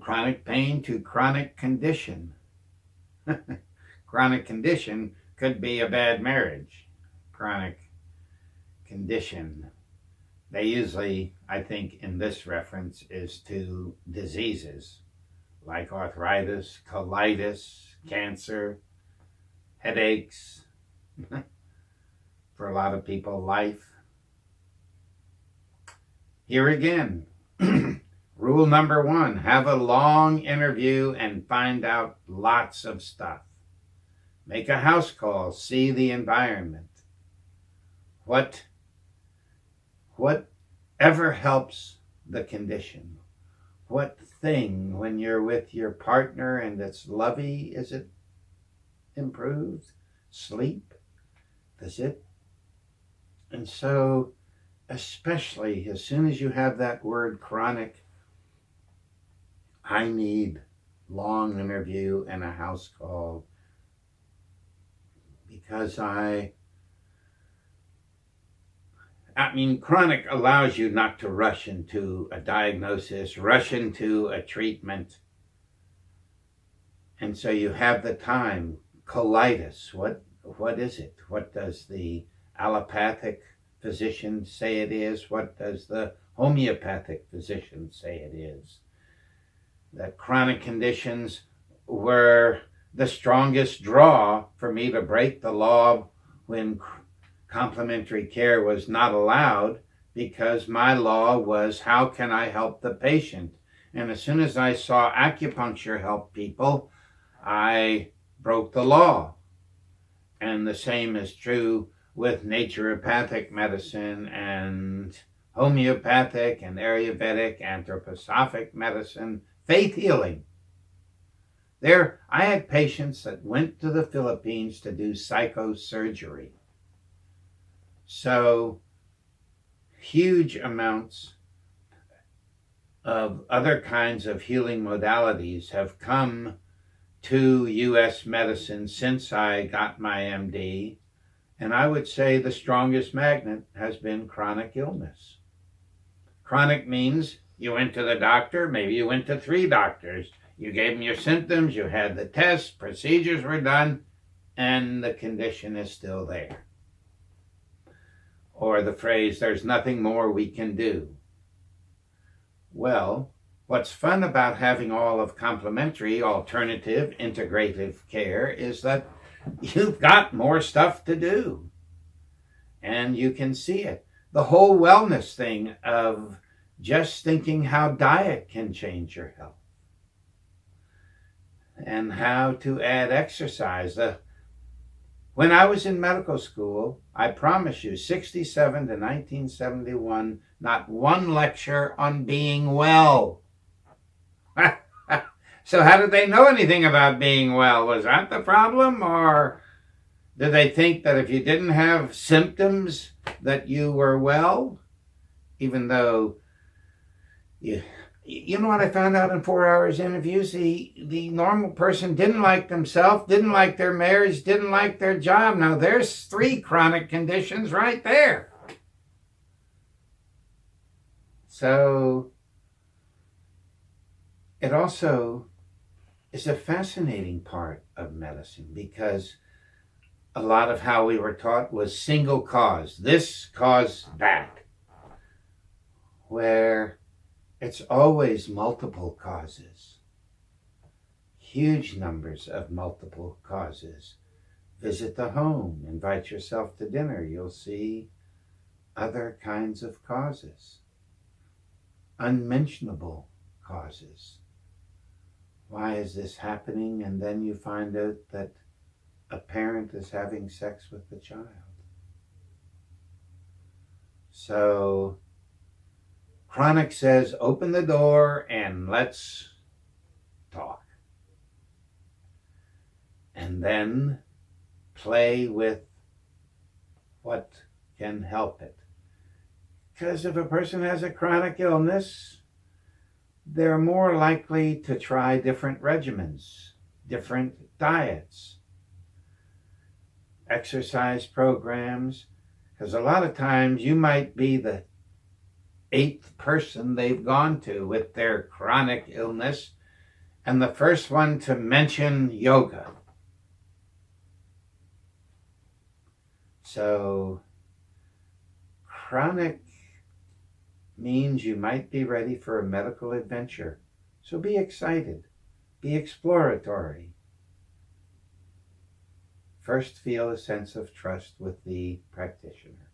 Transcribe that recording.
chronic pain to chronic condition. Chronic condition could be a bad marriage. Chronic condition. They usually, I think, in this reference is to diseases like arthritis, colitis, cancer, headaches, for a lot of people, life. Here again, rule number 1, have a long interview and find out lots of stuff. Make a house call, see the environment. Whatever helps the condition. What thing, when you're with your partner and it's lovey, is it improved? Sleep? Does it? And so, especially as soon as you have that word chronic, I need long interview and a house call, because I mean, chronic allows you not to rush into a diagnosis, rush into a treatment. And so you have the time. Colitis, what is it? What does the allopathic physician say it is? What does the homeopathic physician say it is? That chronic conditions were the strongest draw for me to break the law when complementary care was not allowed, because my law was, how can I help the patient? And as soon as I saw acupuncture help people, I broke the law. And the same is true with naturopathic medicine and homeopathic and Ayurvedic, anthroposophic medicine, faith healing. There, I had patients that went to the Philippines to do psychosurgery. So, huge amounts of other kinds of healing modalities have come to U.S. medicine since I got my MD, and I would say the strongest magnet has been chronic illness. Chronic means you went to the doctor, maybe you went to 3 doctors, you gave them your symptoms, you had the tests, procedures were done, and the condition is still there. Or the phrase, there's nothing more we can do. Well, what's fun about having all of complementary, alternative, integrative care is that you've got more stuff to do. And you can see it. The whole wellness thing of just thinking how diet can change your health. And how to add exercise. When I was in medical school, I promise you, 67 to 1971, not one lecture on being well. So how did they know anything about being well? Was that the problem? Or did they think that if you didn't have symptoms that you were well? Even though, you know what I found out in 4 hours interviews? The normal person didn't like themselves, didn't like their marriage, didn't like their job. Now there's 3 chronic conditions right there. So it also is a fascinating part of medicine, because a lot of how we were taught was single cause. This caused that. Where it's always multiple causes. Huge numbers of multiple causes. Visit the home, invite yourself to dinner. You'll see other kinds of causes. Unmentionable causes. Why is this happening? And then you find out that a parent is having sex with the child. So, chronic says, open the door and let's talk. And then play with what can help it. Because if a person has a chronic illness, they're more likely to try different regimens, different diets, exercise programs, because a lot of times you might be the 8th person they've gone to with their chronic illness, and the first one to mention yoga. So, chronic means you might be ready for a medical adventure. So be excited, be exploratory. First, feel a sense of trust with the practitioner.